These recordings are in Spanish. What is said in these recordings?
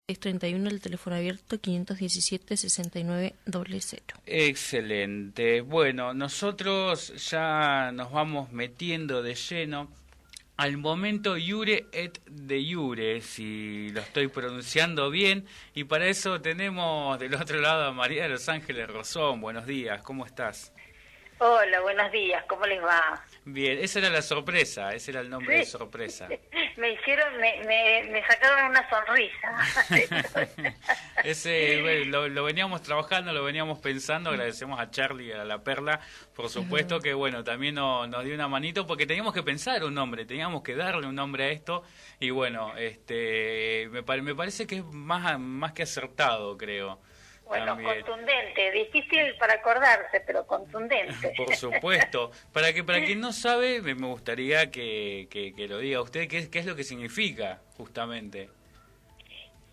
631, el teléfono abierto 517-6900. Excelente. Bueno, nosotros ya nos vamos metiendo de lleno al momento iure et de iure, si lo estoy pronunciando bien, y para eso tenemos del otro lado a María de los Ángeles Rosón. Buenos días, ¿cómo estás? Hola, buenos días, ¿cómo les va? Bien, esa era la sorpresa, ese era el nombre de Sí. sorpresa. Me sacaron una sonrisa. Bueno, lo veníamos trabajando, lo veníamos pensando, agradecemos a Charlie y a la Perla, por supuesto que bueno, también nos dio una manito porque teníamos que pensar un nombre, teníamos que darle un nombre a esto y bueno, me parece que es más que acertado, creo. Bueno, También. contundente, difícil para acordarse, pero contundente. Por supuesto. Para quien no sabe, me gustaría que lo diga usted, qué es lo que significa, justamente.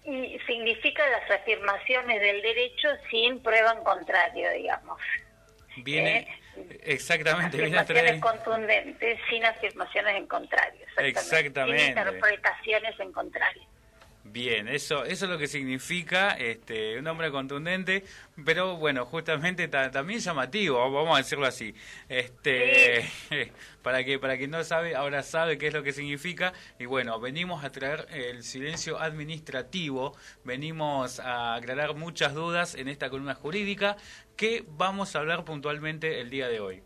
Y significa las afirmaciones del derecho sin prueba en contrario, digamos. Viene, exactamente, viene a Afirmaciones traer... contundentes sin afirmaciones en contrario. Exactamente. Sin interpretaciones en contrario. Bien, eso es lo que significa un nombre contundente, pero bueno, justamente también llamativo, vamos a decirlo así. Sí. Para quien no sabe, ahora sabe qué es lo que significa y bueno, venimos a traer el silencio administrativo, venimos a aclarar muchas dudas en esta columna jurídica que vamos a hablar puntualmente el día de hoy.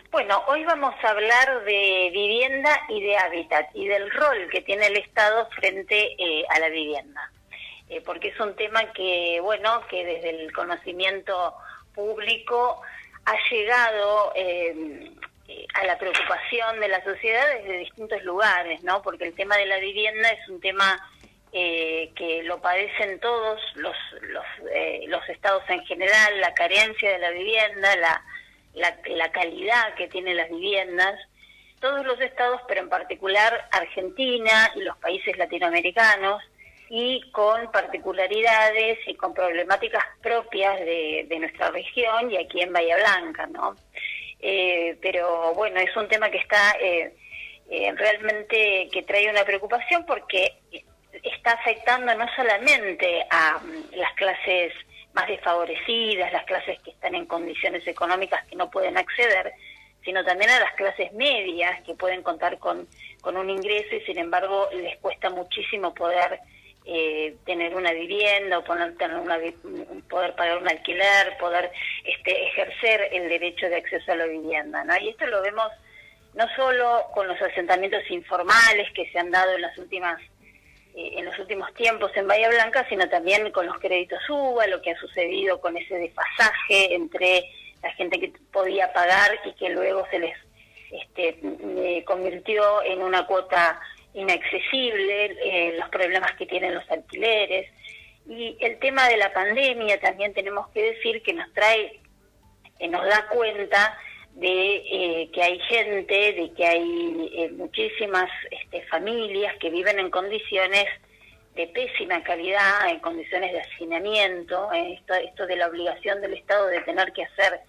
Bueno, hoy vamos a hablar de vivienda y de hábitat y del rol que tiene el Estado frente a la vivienda, porque es un tema que, bueno, que desde el conocimiento público ha llegado a la preocupación de la sociedad desde distintos lugares, ¿no? Porque el tema de la vivienda es un tema que lo padecen todos los estados en general, la carencia de la vivienda, la calidad que tienen las viviendas, todos los estados, pero en particular Argentina y los países latinoamericanos, y con particularidades y con problemáticas propias de nuestra región y aquí en Bahía Blanca, ¿no? Pero bueno, es un tema que está realmente que trae una preocupación porque está afectando no solamente a las clases más desfavorecidas, las clases que están en condiciones económicas que no pueden acceder, sino también a las clases medias que pueden contar con un ingreso y sin embargo les cuesta muchísimo poder tener una vivienda o poder pagar un alquiler, poder ejercer el derecho de acceso a la vivienda, ¿no? Y esto lo vemos no solo con los asentamientos informales que se han dado en los últimos tiempos en Bahía Blanca, sino también con los créditos UBA, lo que ha sucedido con ese desfasaje entre la gente que podía pagar y que luego se les convirtió en una cuota inaccesible, los problemas que tienen los alquileres. Y el tema de la pandemia también tenemos que decir que nos da cuenta de que hay gente, de que hay muchísimas familias que viven en condiciones de pésima calidad, en condiciones de hacinamiento, esto de la obligación del Estado de tener que hacer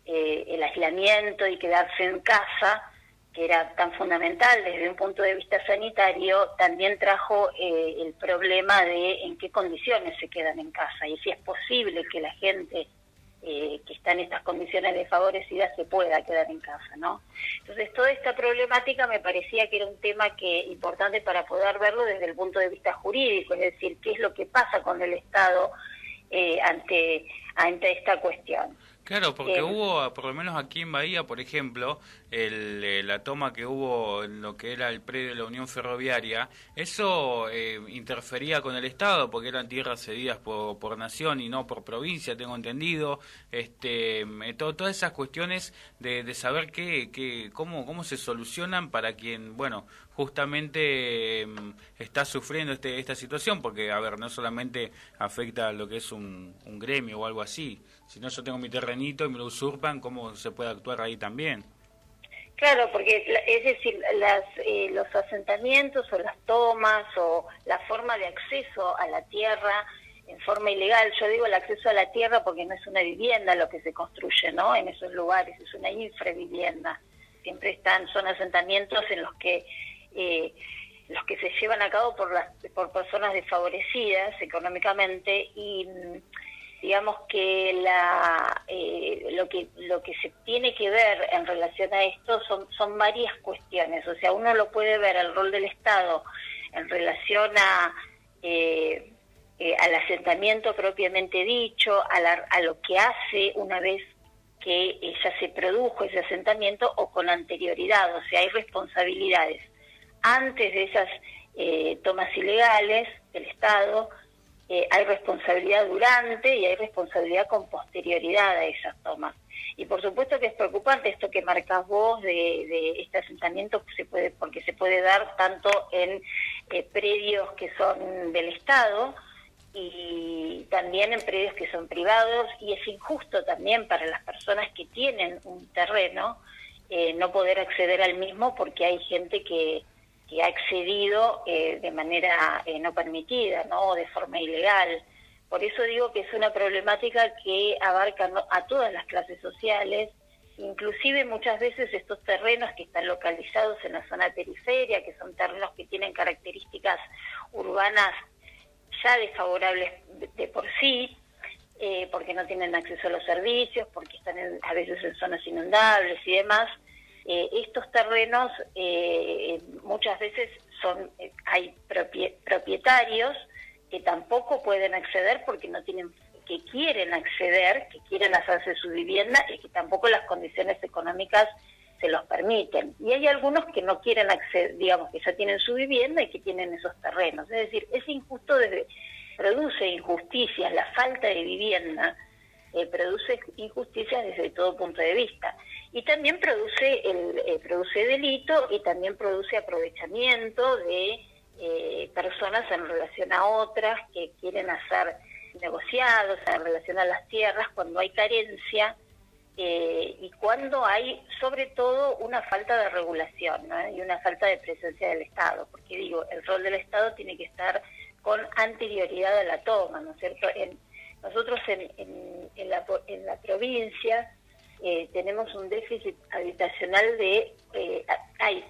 el aislamiento y quedarse en casa, que era tan fundamental desde un punto de vista sanitario, también trajo el problema de en qué condiciones se quedan en casa y si es posible que la gente que está en estas condiciones desfavorecidas se pueda quedar en casa, ¿no? Entonces, toda esta problemática me parecía que era un tema importante para poder verlo desde el punto de vista jurídico, es decir, qué es lo que pasa con el Estado ante esta cuestión. Claro, porque hubo, por lo menos aquí en Bahía, por ejemplo, la toma que hubo en lo que era el predio de la Unión Ferroviaria, eso interfería con el Estado, porque eran tierras cedidas por nación y no por provincia, tengo entendido. Todas esas cuestiones de saber cómo se solucionan para quien, bueno, justamente está sufriendo esta situación, porque, a ver, no solamente afecta a lo que es un gremio o algo así, si no yo tengo mi terrenito y me lo usurpan, ¿cómo se puede actuar ahí también? Claro, porque es decir, los asentamientos o las tomas o la forma de acceso a la tierra en forma ilegal, yo digo el acceso a la tierra porque no es una vivienda lo que se construye, ¿no? En esos lugares es una infravivienda. Siempre son asentamientos en los que los que se llevan a cabo por personas desfavorecidas económicamente, y digamos que lo que se tiene que ver en relación a esto son varias cuestiones. O sea, uno lo puede ver el rol del Estado en relación al asentamiento propiamente dicho, a lo que hace una vez que ya se produjo ese asentamiento o con anterioridad. O sea, hay responsabilidades antes de esas tomas ilegales del Estado, hay responsabilidad durante y hay responsabilidad con posterioridad a esas tomas. Y por supuesto que es preocupante esto que marcas vos de este asentamiento, porque se puede dar tanto en predios que son del Estado y también en predios que son privados, y es injusto también para las personas que tienen un terreno no poder acceder al mismo, porque hay gente que ha accedido de manera no permitida, ¿no? O de forma ilegal. Por eso digo que es una problemática que abarca a todas las clases sociales, inclusive muchas veces estos terrenos que están localizados en la zona periferia, que son terrenos que tienen características urbanas ya desfavorables de por sí, porque no tienen acceso a los servicios, porque están a veces en zonas inundables y demás. Estos terrenos muchas veces hay propietarios que tampoco pueden acceder porque no tienen, que quieren acceder, que quieren hacerse su vivienda y que tampoco las condiciones económicas se los permiten. Y hay algunos que no quieren acceder, digamos, que ya tienen su vivienda y que tienen esos terrenos. Es decir, es injusto, produce injusticias, la falta de vivienda produce injusticias desde todo punto de vista. Y también produce delito y también produce aprovechamiento de personas en relación a otras que quieren hacer negociados en relación a las tierras cuando hay carencia y cuando hay sobre todo una falta de regulación, ¿no? Y una falta de presencia del Estado, porque digo, el rol del Estado tiene que estar con anterioridad a la toma, ¿no es cierto? Nosotros en la provincia tenemos un déficit habitacional hay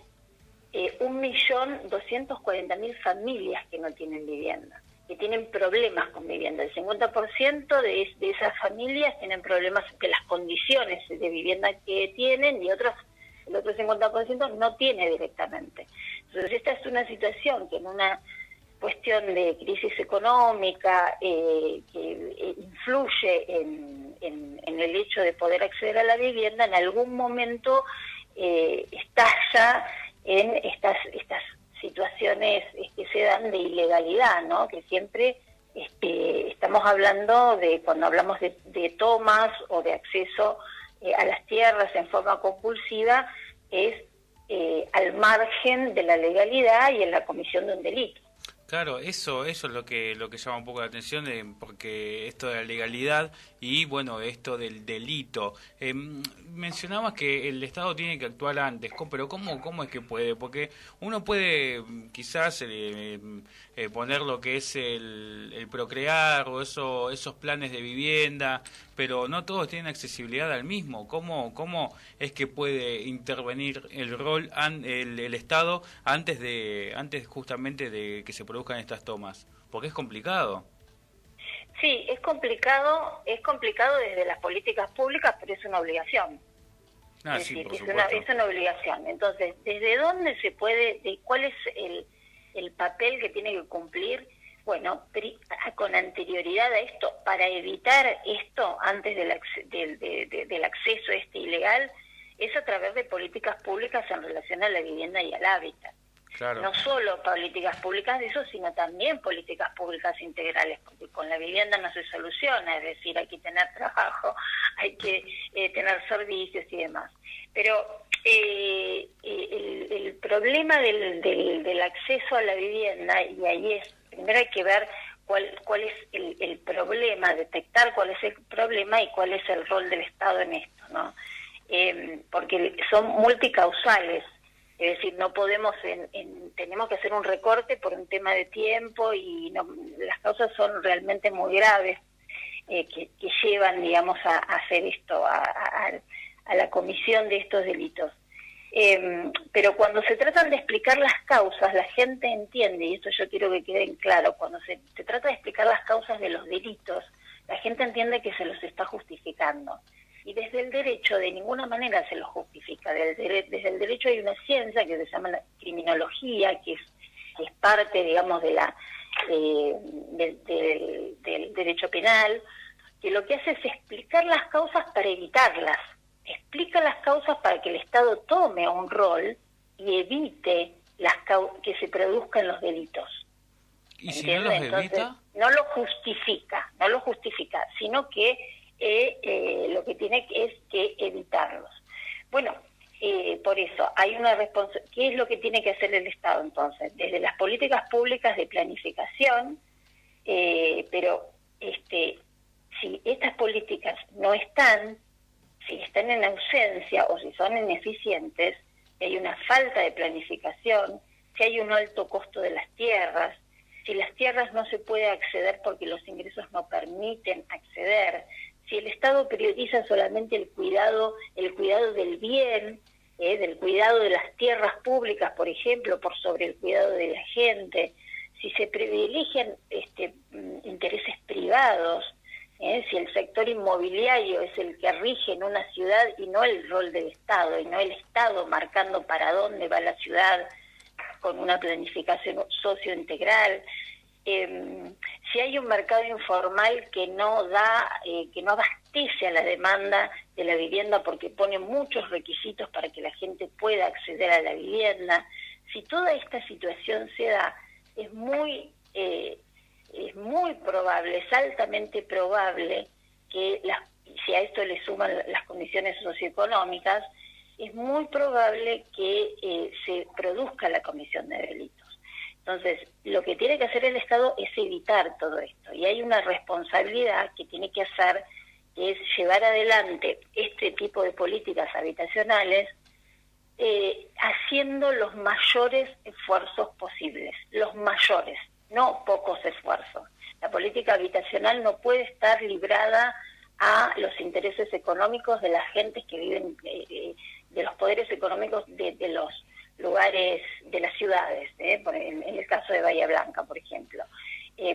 1.240.000 familias que no tienen vivienda, que tienen problemas con vivienda. El 50% de esas familias tienen problemas de las condiciones de vivienda que tienen, y el otro 50% no tiene directamente. Entonces esta es una situación que en una cuestión de crisis económica que influye en el hecho de poder acceder a la vivienda, en algún momento estalla en estas situaciones que se dan de ilegalidad, ¿no? Que siempre estamos hablando de, cuando hablamos de tomas o de acceso a las tierras en forma compulsiva, es al margen de la legalidad y en la comisión de un delito. Claro, eso es lo que llama un poco la atención, porque esto de la legalidad y bueno, esto del delito. Mencionabas que el Estado tiene que actuar antes, pero ¿cómo es que puede? Porque uno puede quizás poner lo que es el procrear o esos planes de vivienda, pero no todos tienen accesibilidad al mismo. ¿Cómo es que puede intervenir el Estado antes justamente de que se produzcan estas tomas? Porque es complicado. Sí, es complicado desde las políticas públicas, pero es una obligación. Es Sí, decir, por supuesto. es una obligación. Entonces, ¿desde dónde se puede, cuál es el papel que tiene que cumplir? Bueno, con anterioridad a esto, para evitar esto antes del acceso ilegal, es a través de políticas públicas en relación a la vivienda y al hábitat. Claro. No solo políticas públicas de eso, sino también políticas públicas integrales, porque con la vivienda no se soluciona, es decir, hay que tener trabajo, hay que tener servicios y demás. Pero el problema del acceso a la vivienda, y ahí primero hay que ver cuál es el problema, detectar cuál es el problema y cuál es el rol del Estado en esto, ¿no? Porque son multicausales. Es decir, no podemos, tenemos que hacer un recorte por un tema de tiempo y las causas son realmente muy graves que llevan, digamos, a hacer esto, a la comisión de estos delitos. Pero cuando se tratan de explicar las causas, la gente entiende, y esto yo quiero que quede claro, cuando se trata de explicar las causas de los delitos, la gente entiende que se los está justificando. Y desde el derecho de ninguna manera se los justifica. Desde el derecho hay una ciencia que se llama la criminología, que es parte, digamos, de del derecho penal, que lo que hace es explicar las causas para evitarlas. Explica las causas para que el Estado tome un rol y evite que se produzcan los delitos. ¿Y si no los evita? Entonces, no lo justifica, sino que lo que tiene es que evitarlos. Bueno, por eso hay una responsabilidad. ¿Qué es lo que tiene que hacer el Estado entonces? Desde las políticas públicas de planificación, pero si estas políticas no están, si están en ausencia o si son ineficientes, si hay una falta de planificación, si hay un alto costo de las tierras, si las tierras no se puede acceder porque los ingresos no permiten acceder, si el Estado prioriza solamente el cuidado del bien, del cuidado de las tierras públicas, por ejemplo, por sobre el cuidado de la gente, si se privilegian intereses privados, si el sector inmobiliario es el que rige en una ciudad y no el rol del Estado, y no el Estado marcando para dónde va la ciudad con una planificación sociointegral, si hay un mercado informal que no abastece a la demanda de la vivienda porque pone muchos requisitos para que la gente pueda acceder a la vivienda, si toda esta situación se da, es muy probable, es altamente probable que si a esto le suman las condiciones socioeconómicas, es muy probable que se produzca la comisión de delitos. Entonces, lo que tiene que hacer el Estado es evitar todo esto, y hay una responsabilidad que tiene que hacer, que es llevar adelante este tipo de políticas habitacionales haciendo los mayores esfuerzos posibles, los mayores, no pocos esfuerzos. La política habitacional no puede estar librada a los intereses económicos de las gentes que viven, de los poderes económicos de los lugares, de las ciudades, en el caso de Bahía Blanca, por ejemplo,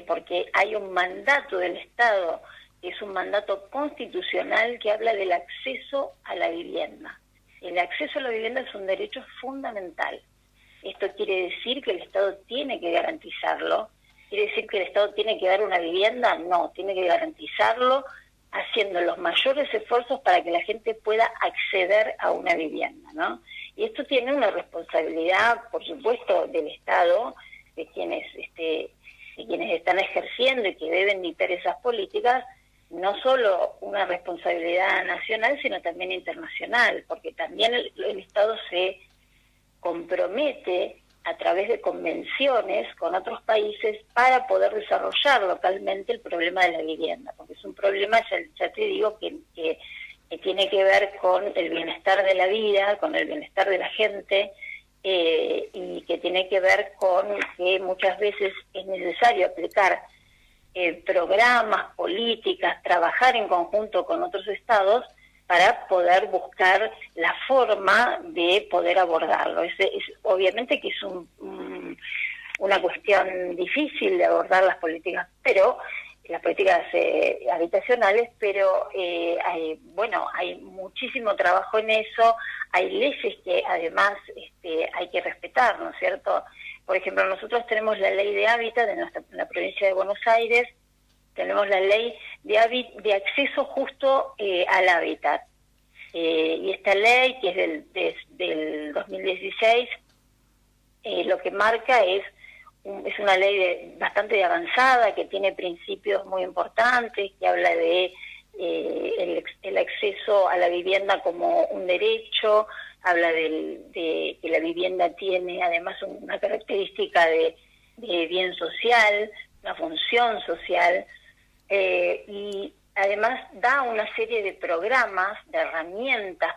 porque hay un mandato del Estado, que es un mandato constitucional que habla del acceso a la vivienda. El acceso a la vivienda es un derecho fundamental. Esto quiere decir que el Estado tiene que garantizarlo. ¿Quiere decir que el Estado tiene que dar una vivienda? No, tiene que garantizarlo haciendo los mayores esfuerzos para que la gente pueda acceder a una vivienda, ¿no? Y esto tiene una responsabilidad, por supuesto, del Estado, de quienes están ejerciendo y que deben dictar esas políticas, no solo una responsabilidad nacional, sino también internacional, porque también el Estado se compromete a través de convenciones con otros países para poder desarrollar localmente el problema de la vivienda, porque es un problema, ya te digo, que tiene que ver con el bienestar de la vida, con el bienestar de la gente, y que tiene que ver con que muchas veces es necesario aplicar programas, políticas, trabajar en conjunto con otros estados para poder buscar la forma de poder abordarlo. Obviamente que es una cuestión difícil de abordar las políticas habitacionales, pero hay muchísimo trabajo en eso, hay leyes que además hay que respetar, ¿no es cierto? Por ejemplo, nosotros tenemos la ley de hábitat en la provincia de Buenos Aires, tenemos la ley de acceso justo al hábitat, y esta ley, que es del 2016, lo que marca es una ley bastante avanzada, que tiene principios muy importantes, que habla de el acceso a la vivienda como un derecho, habla de que la vivienda tiene además una característica de bien social, una función social, y además da una serie de programas, de herramientas,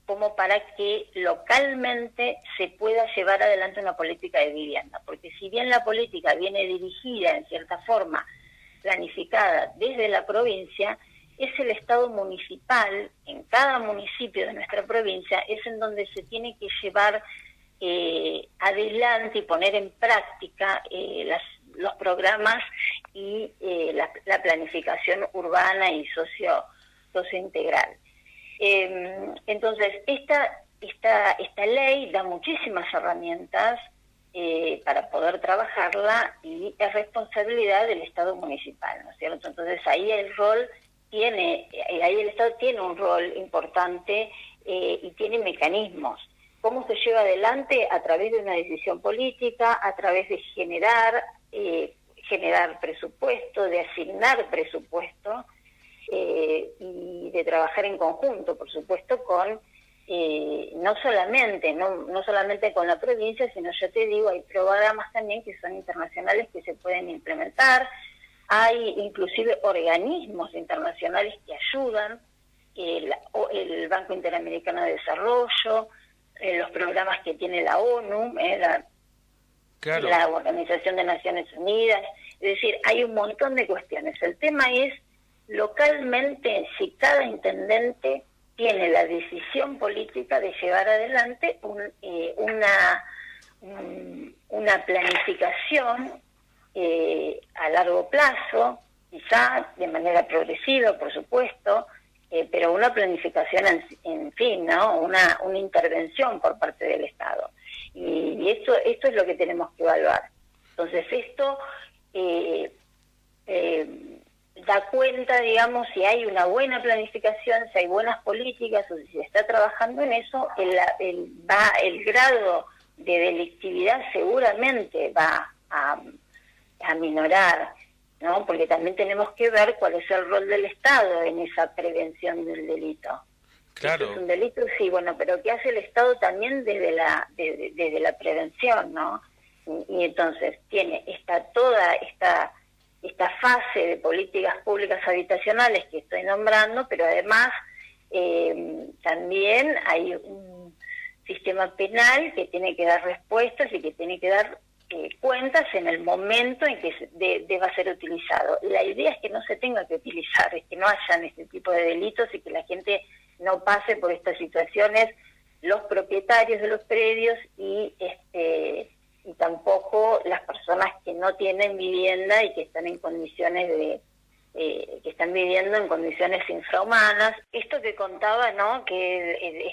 como para que localmente se pueda llevar adelante una política de vivienda. Porque si bien la política viene dirigida, en cierta forma, planificada desde la provincia, es el Estado municipal, en cada municipio de nuestra provincia, es en donde se tiene que llevar adelante y poner en práctica los programas y la planificación urbana y sociointegral. Entonces, esta ley da muchísimas herramientas para poder trabajarla y es responsabilidad del Estado municipal, ¿no es cierto? Entonces ahí el Estado tiene un rol importante y tiene mecanismos. ¿Cómo se lleva adelante? A través de una decisión política, a través de generar presupuesto, de asignar presupuesto y de trabajar en conjunto, por supuesto, con no solamente con la provincia, sino, yo te digo, hay programas también que son internacionales que se pueden implementar, hay inclusive organismos internacionales que ayudan, el Banco Interamericano de Desarrollo, los programas que tiene la ONU, Claro. la Organización de Naciones Unidas, es decir, hay un montón de cuestiones. El tema es, localmente, si cada intendente tiene la decisión política de llevar adelante una planificación a largo plazo, quizá de manera progresiva, por supuesto, pero una planificación en fin, ¿no? Una intervención por parte del Estado. Y esto es lo que tenemos que evaluar. Entonces esto da cuenta, digamos, si hay una buena planificación, si hay buenas políticas o si se está trabajando en eso, el grado de delictividad seguramente va a minorar, ¿no? Porque también tenemos que ver cuál es el rol del Estado en esa prevención del delito. Claro. ¿Esto es un delito? Sí, bueno, pero ¿qué hace el Estado también desde la prevención, ¿no? Y entonces tiene toda esta fase de políticas públicas habitacionales que estoy nombrando, pero además también hay un sistema penal que tiene que dar respuestas y que tiene que dar cuentas en el momento en que deba ser utilizado. La idea es que no se tenga que utilizar, es que no hayan este tipo de delitos y que la gente no pase por estas situaciones, los propietarios de los predios y tampoco las personas que no tienen vivienda y que están en condiciones que están viviendo en condiciones infrahumanas. Esto que contaba, ¿no? Que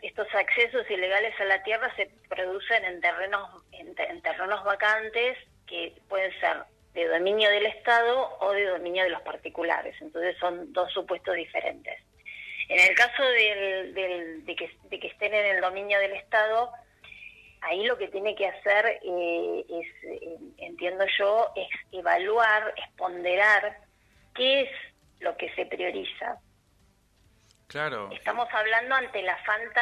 estos accesos ilegales a la tierra se producen en terrenos vacantes que pueden ser de dominio del Estado o de dominio de los particulares. Entonces son dos supuestos diferentes. En el caso de que estén en el dominio del Estado, ahí lo que tiene que hacer entiendo yo, es evaluar, es ponderar qué es lo que se prioriza. Claro. Estamos hablando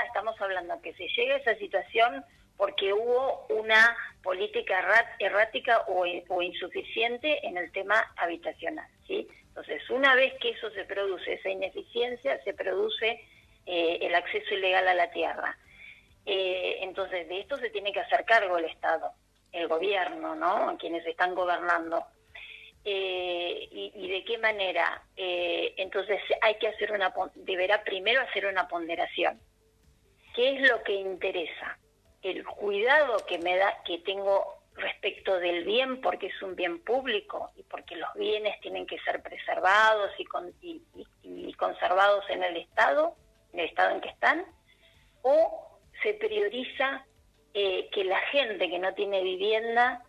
estamos hablando que se llegue a esa situación porque hubo una política errática o insuficiente en el tema habitacional, ¿sí? Entonces, una vez que eso se produce, esa ineficiencia, se produce el acceso ilegal a la tierra. Entonces, de esto se tiene que hacer cargo el Estado, el gobierno, ¿no? Quienes están gobernando. ¿Y de qué manera? Entonces, deberá primero hacer una ponderación. ¿Qué es lo que interesa? El cuidado que tengo respecto del bien, porque es un bien público y porque los bienes tienen que ser preservados y conservados en el estado en que están, o se prioriza que la gente que no tiene vivienda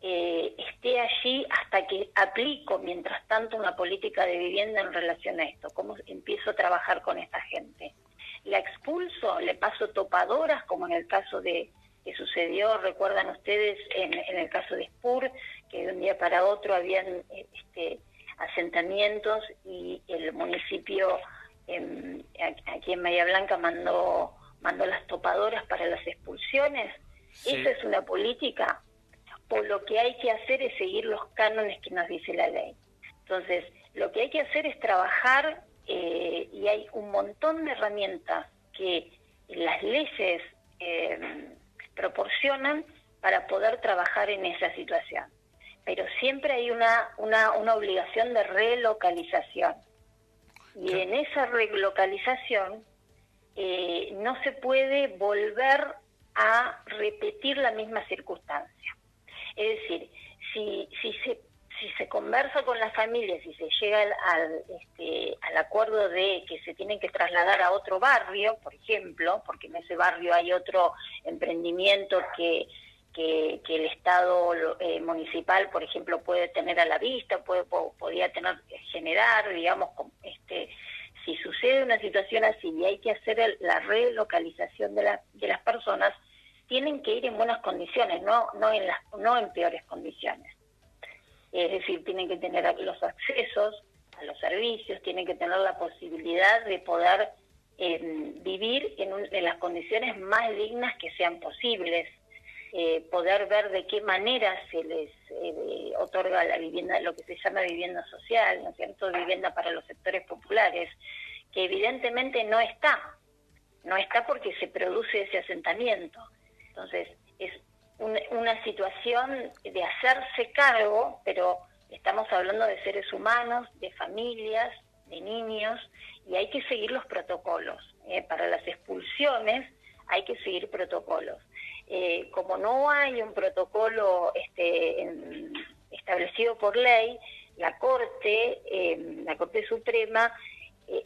esté allí hasta que aplico, mientras tanto, una política de vivienda en relación a esto. ¿Cómo empiezo a trabajar con esta gente? ¿La expulso? ¿Le paso topadoras, como en el caso que sucedió, recuerdan ustedes, en el caso de Spur, que de un día para otro habían asentamientos y el municipio aquí en Bahía Blanca mandó las topadoras para las expulsiones? Sí. ¿Esa es una política? O lo que hay que hacer es seguir los cánones que nos dice la ley. Entonces, lo que hay que hacer es trabajar, y hay un montón de herramientas que las leyes proporcionan para poder trabajar en esa situación. Pero siempre hay una obligación de relocalización. Y en esa relocalización no se puede volver a repetir la misma circunstancia. Es decir, si se conversa con las familias, si se llega al acuerdo de que se tienen que trasladar a otro barrio, por ejemplo, porque en ese barrio hay otro emprendimiento que el Estado municipal, por ejemplo, puede tener a la vista, podría generar, digamos, si sucede una situación así y hay que hacer la relocalización de las personas, tienen que ir en buenas condiciones, no en peores condiciones. Es decir, tienen que tener los accesos a los servicios, tienen que tener la posibilidad de poder vivir en las condiciones más dignas que sean posibles, poder ver de qué manera se les otorga la vivienda, lo que se llama vivienda social, ¿no es cierto?, vivienda para los sectores populares, que evidentemente no está porque se produce ese asentamiento. Entonces, es una situación de hacerse cargo, pero estamos hablando de seres humanos, de familias, de niños, y hay que seguir los protocolos. Para las expulsiones hay que seguir protocolos. Como no hay un protocolo establecido por ley, la Corte Suprema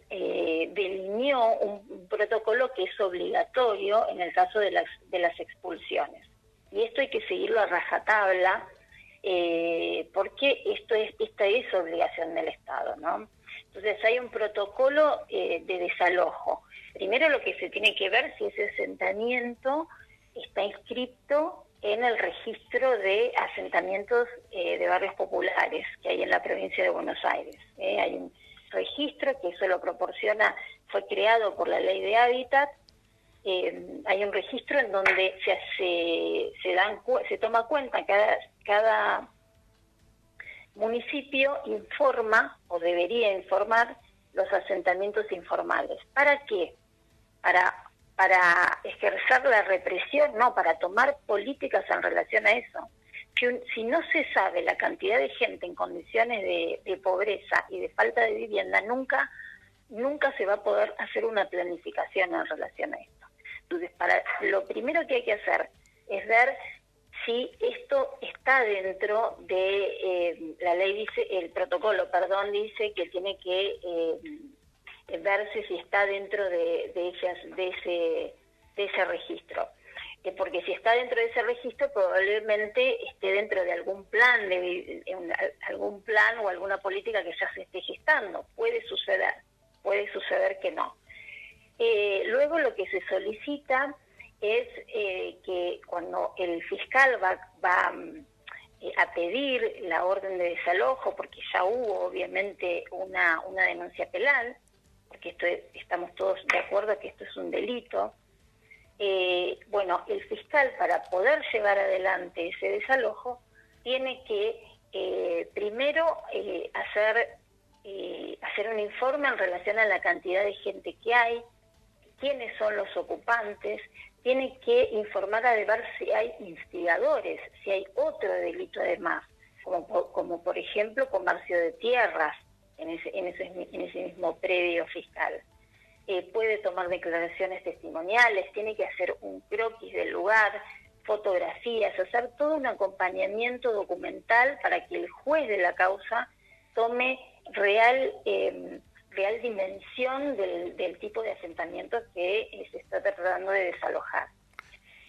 delineó un protocolo que es obligatorio en el caso de las expulsiones. Y esto hay que seguirlo a rajatabla, porque esta es obligación del Estado, ¿no? Entonces hay un protocolo de desalojo. Primero lo que se tiene que ver si ese asentamiento está inscrito en el registro de asentamientos de barrios populares que hay en la provincia de Buenos Aires. Hay un registro que eso lo proporciona, fue creado por la Ley de Hábitat. Hay un registro en donde se toma cuenta, cada municipio informa o debería informar los asentamientos informales. ¿Para qué? Para ejercer la represión, no, para tomar políticas en relación a eso. Si no se sabe la cantidad de gente en condiciones de pobreza y de falta de vivienda, nunca se va a poder hacer una planificación en relación a esto. Entonces, lo primero que hay que hacer es ver si esto está dentro de la ley, el protocolo, dice que tiene que verse si está dentro de ese registro. Porque si está dentro de ese registro, probablemente esté dentro de algún plan o alguna política que ya se esté gestando. Puede suceder que no. Luego lo que se solicita es que cuando el fiscal va a pedir la orden de desalojo, porque ya hubo obviamente una denuncia penal, porque estamos todos de acuerdo que esto es un delito, el fiscal, para poder llevar adelante ese desalojo, tiene que primero hacer un informe en relación a la cantidad de gente que hay, quiénes son los ocupantes, tiene que informar a ver si hay instigadores, si hay otro delito además, como por ejemplo comercio de tierras en ese mismo predio fiscal. Puede tomar declaraciones testimoniales, tiene que hacer un croquis del lugar, fotografías, hacer todo un acompañamiento documental para que el juez de la causa tome real dimensión del tipo de asentamiento que se está tratando de desalojar.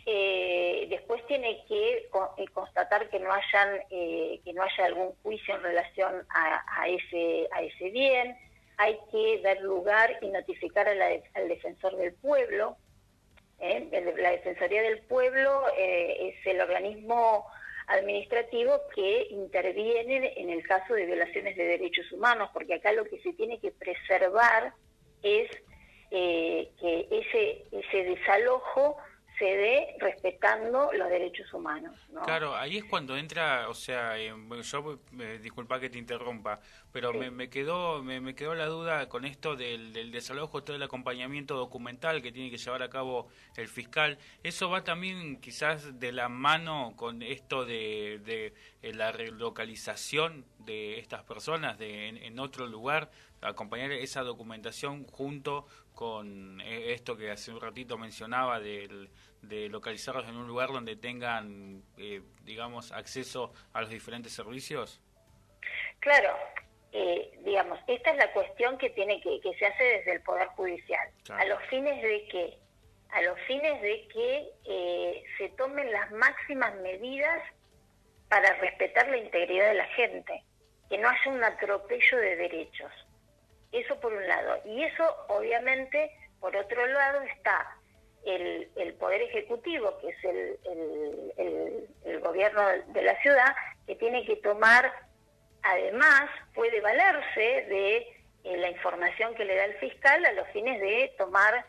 Después tiene que constatar que no haya algún juicio en relación a ese bien. Hay que dar lugar y notificar al defensor del pueblo. La Defensoría del Pueblo es el organismo administrativo que interviene en el caso de violaciones de derechos humanos, porque acá lo que se tiene que preservar es que ese desalojo se dé respetando los derechos humanos, ¿no? Claro, ahí es cuando entra, o sea, yo disculpa que te interrumpa, pero Sí. me quedó la duda con esto del desalojo, todo el acompañamiento documental que tiene que llevar a cabo el fiscal. Eso va también quizás de la mano con esto de la relocalización, de estas personas en otro lugar, acompañar esa documentación junto con esto que hace un ratito mencionaba de localizarlos en un lugar donde tengan, digamos, acceso a los diferentes servicios? Claro, digamos, esta es la cuestión que se hace desde el Poder Judicial. Claro. ¿A los fines de qué? A los fines de que se tomen las máximas medidas para respetar la integridad de la gente, que no haya un atropello de derechos. Eso por un lado. Y eso, obviamente, por otro lado está el Poder Ejecutivo, que es el gobierno de la ciudad, que tiene que tomar, además, puede valerse de la información que le da el fiscal a los fines de tomar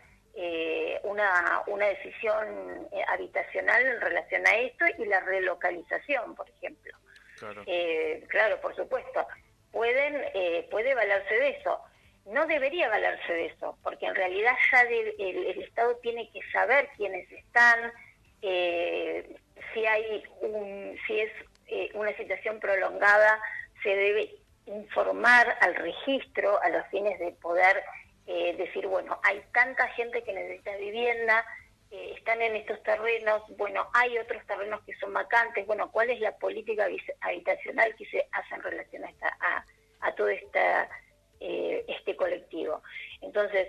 una decisión habitacional en relación a esto y la relocalización, por ejemplo. Claro, claro, por supuesto. Puede valerse de eso. No debería valerse de eso, porque en realidad ya el Estado tiene que saber quiénes están, si es una situación prolongada, se debe informar al registro a los fines de poder decir, bueno, hay tanta gente que necesita vivienda, están en estos terrenos, bueno, hay otros terrenos que son vacantes, bueno, ¿cuál es la política habitacional que se hace en relación a todo este colectivo? Entonces,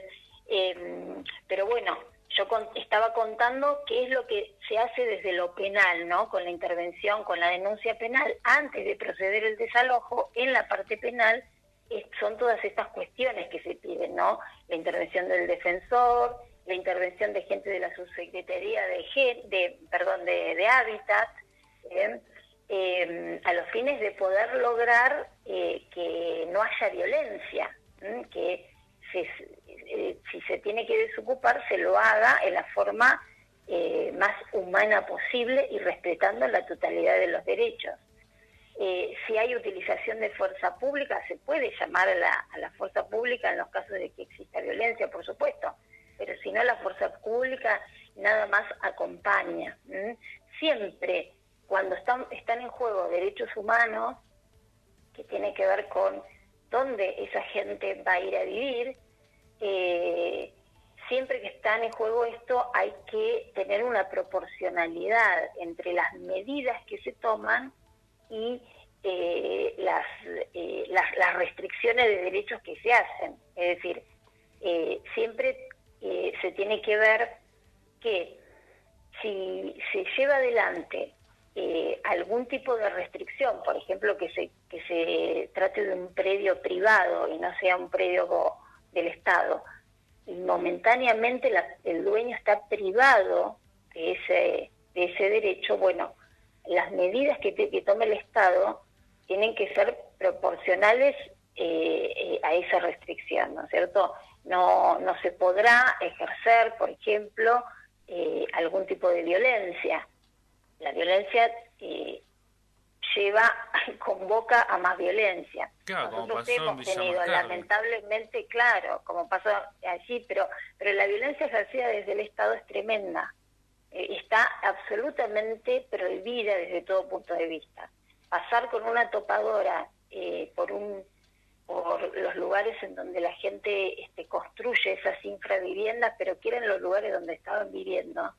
pero bueno, yo estaba contando qué es lo que se hace desde lo penal, ¿no? Con la intervención, con la denuncia penal, antes de proceder el desalojo, en la parte penal, son todas estas cuestiones que se piden, ¿no? La intervención del defensor, la intervención de gente de la subsecretaría de Hábitat, a los fines de poder lograr que no haya violencia, que si se tiene que desocupar, se lo haga en la forma más humana posible y respetando la totalidad de los derechos. Si hay utilización de fuerza pública, se puede llamar a la fuerza pública en los casos de que exista violencia, por supuesto, pero si no, la fuerza pública nada más acompaña. Siempre cuando están en juego derechos humanos, que tiene que ver con dónde esa gente va a ir a vivir, siempre que están en juego esto, hay que tener una proporcionalidad entre las medidas que se toman y las restricciones de derechos que se hacen. Es decir, siempre se tiene que ver que si se lleva adelante algún tipo de restricción, por ejemplo, que se trate de un predio privado y no sea un predio del Estado, y momentáneamente el dueño está privado de ese derecho, bueno, las medidas que tome el Estado tienen que ser proporcionales a esa restricción, ¿no es cierto? No se podrá ejercer, por ejemplo, algún tipo de violencia. La violencia convoca a más violencia. Claro, Nosotros hemos tenido, lamentablemente, claro, como pasó allí, pero la violencia ejercida desde el Estado es tremenda. Está absolutamente prohibida desde todo punto de vista. Pasar con una topadora por los lugares en donde la gente construye esas infraviviendas, pero quieren los lugares donde estaban viviendo,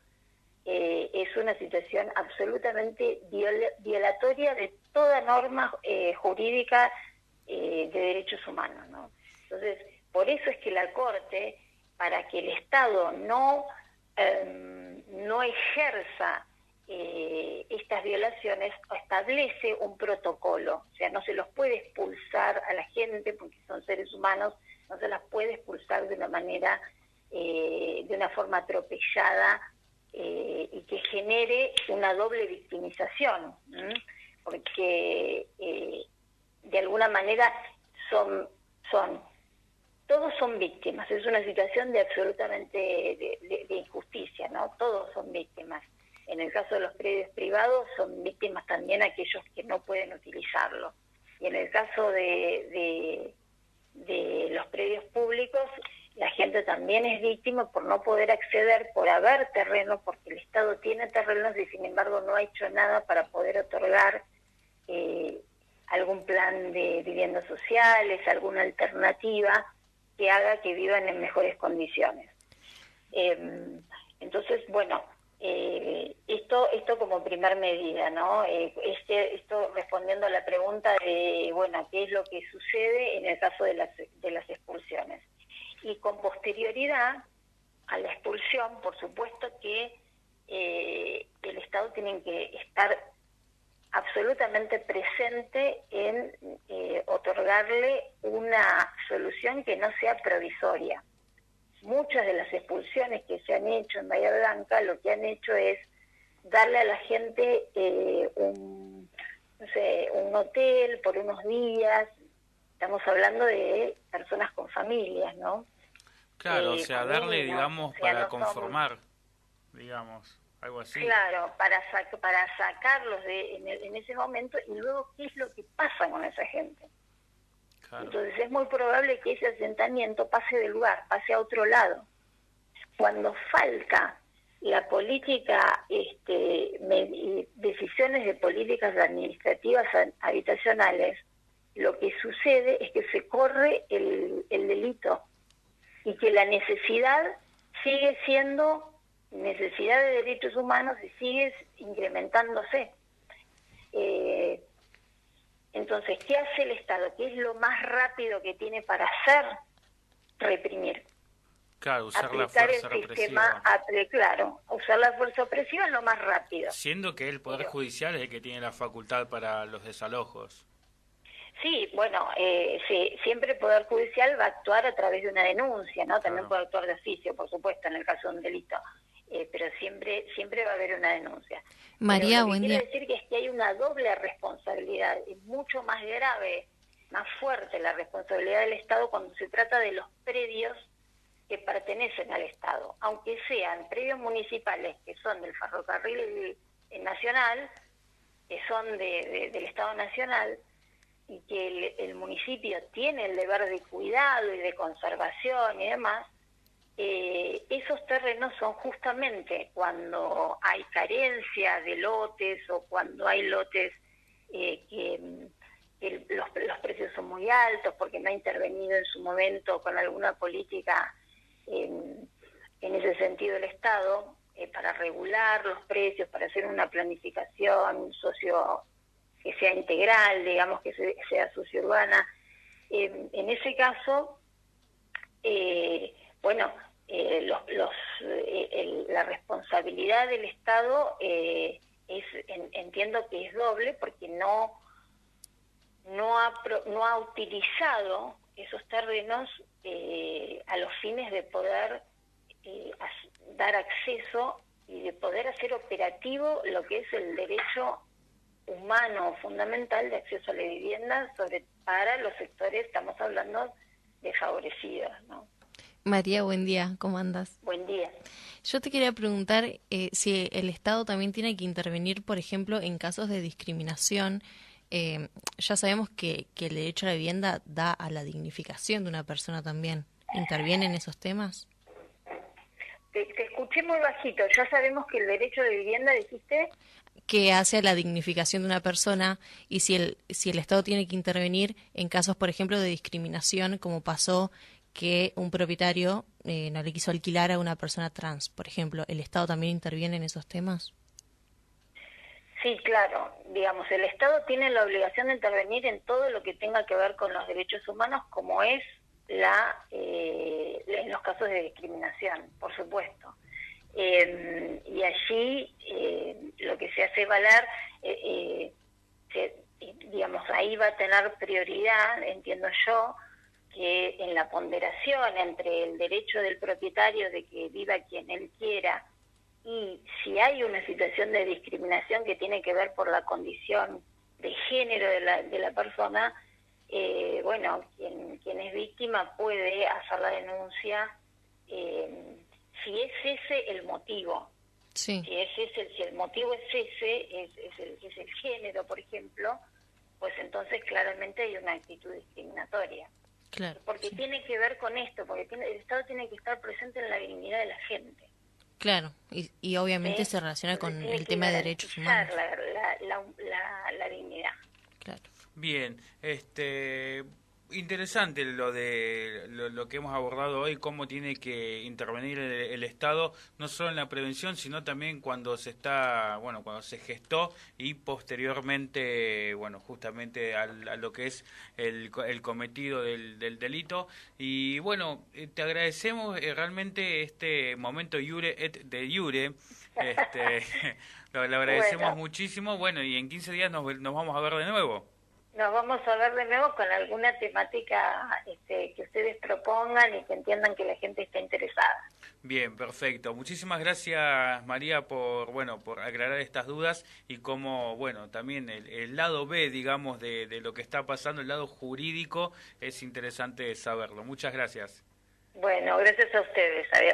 es una situación absolutamente violatoria de toda norma jurídica de derechos humanos, ¿no? Entonces, por eso es que la Corte, para que el Estado no ejerza estas violaciones, establece un protocolo. O sea, no se los puede expulsar a la gente porque son seres humanos, no se las puede expulsar de una manera, de una forma atropellada y que genere una doble victimización, porque de alguna manera todos son víctimas. Es una situación de absolutamente de injusticia, ¿no? Todos son víctimas. En el caso de los predios privados son víctimas también aquellos que no pueden utilizarlo. Y en el caso de los predios públicos, la gente también es víctima por no poder acceder, por haber terrenos, porque el Estado tiene terrenos y sin embargo no ha hecho nada para poder otorgar algún plan de viviendas sociales, alguna alternativa que haga que vivan en mejores condiciones. Entonces, bueno, esto como primer medida, ¿no? Esto respondiendo a la pregunta de, bueno, ¿qué es lo que sucede en el caso de las expulsiones? Y con posterioridad a la expulsión, por supuesto que el Estado tiene que estar absolutamente presente en otorgarle una solución que no sea provisoria. Muchas de las expulsiones que se han hecho en Bahía Blanca lo que han hecho es darle a la gente un hotel por unos días. Estamos hablando de personas con familias, ¿no? Claro, o sea, darle, niños, digamos, para conformar, digamos, algo así. Claro, para sacarlos en ese momento, y luego qué es lo que pasa con esa gente. Claro. Entonces es muy probable que ese asentamiento pase de lugar, pase a otro lado. Cuando falta la política, decisiones de políticas administrativas habitacionales, lo que sucede es que se corre el delito y que la necesidad sigue siendo necesidad de derechos humanos y sigue incrementándose. Entonces, ¿qué hace el Estado? ¿Qué es lo más rápido que tiene para hacer? Reprimir. Claro, usar aplicar la fuerza represiva. Claro, usar la fuerza opresiva es lo más rápido. Siendo que el Poder Judicial es el que tiene la facultad para los desalojos. Sí, bueno, siempre el Poder Judicial va a actuar a través de una denuncia, ¿no? También puede actuar de oficio, por supuesto, en el caso de un delito. Pero siempre va a haber una denuncia. María, buen día. Quiero decir que es que hay una doble responsabilidad, es mucho más grave, más fuerte la responsabilidad del Estado cuando se trata de los predios que pertenecen al Estado, aunque sean predios municipales que son del ferrocarril nacional, que son del Estado Nacional, y que el municipio tiene el deber de cuidado y de conservación y demás. Esos terrenos son justamente cuando hay carencia de lotes o cuando hay lotes que los precios son muy altos porque no ha intervenido en su momento con alguna política en ese sentido el Estado para regular los precios, para hacer una planificación que sea integral, digamos que sea sociourbana. En ese caso, la responsabilidad del Estado entiendo que es doble porque no ha utilizado esos terrenos a los fines de poder dar acceso y de poder hacer operativo lo que es el derecho humano fundamental de acceso a la vivienda para los sectores, estamos hablando, desfavorecidos, ¿no? María, buen día, ¿cómo andas? Buen día. Yo te quería preguntar si el Estado también tiene que intervenir, por ejemplo, en casos de discriminación. Ya sabemos que el derecho a la vivienda da a la dignificación de una persona también. ¿Interviene en esos temas? Te escuché muy bajito. Ya sabemos que el derecho de vivienda, dijiste, que hace a la dignificación de una persona y si el Estado tiene que intervenir en casos, por ejemplo, de discriminación, como pasó que un propietario no le quiso alquilar a una persona trans, por ejemplo, ¿el Estado también interviene en esos temas? Sí, claro. Digamos, el Estado tiene la obligación de intervenir en todo lo que tenga que ver con los derechos humanos, como es en los casos de discriminación, por supuesto. Y allí lo que se hace valer, digamos, ahí va a tener prioridad, entiendo yo, que en la ponderación entre el derecho del propietario de que viva quien él quiera y si hay una situación de discriminación que tiene que ver por la condición de género de la persona, quien es víctima puede hacer la denuncia si es ese el motivo. Sí. Si el motivo es ese, es el género, por ejemplo, pues entonces claramente hay una actitud discriminatoria. Claro. Porque sí. Tiene que ver con esto, porque el Estado tiene que estar presente en la dignidad de la gente. Claro, y obviamente se relaciona con el tema de derechos humanos. La dignidad. Claro. Bien, interesante lo que hemos abordado hoy, cómo tiene que intervenir el Estado, no solo en la prevención, sino también cuando se está, bueno, cuando se gestó y posteriormente, bueno, justamente a lo que es el cometido del delito. Y bueno, te agradecemos realmente este momento iure et de iure, lo agradecemos Bueno, muchísimo, bueno, y en 15 días nos vamos a ver de nuevo. nos vamos a ver de nuevo con alguna temática que ustedes propongan y que entiendan que la gente está interesada. Bien, perfecto. Muchísimas gracias, María, por aclarar estas dudas y cómo, bueno, también el lado B, digamos, de lo que está pasando, el lado jurídico, es interesante saberlo. Muchas gracias. Bueno, gracias a ustedes. Adiós.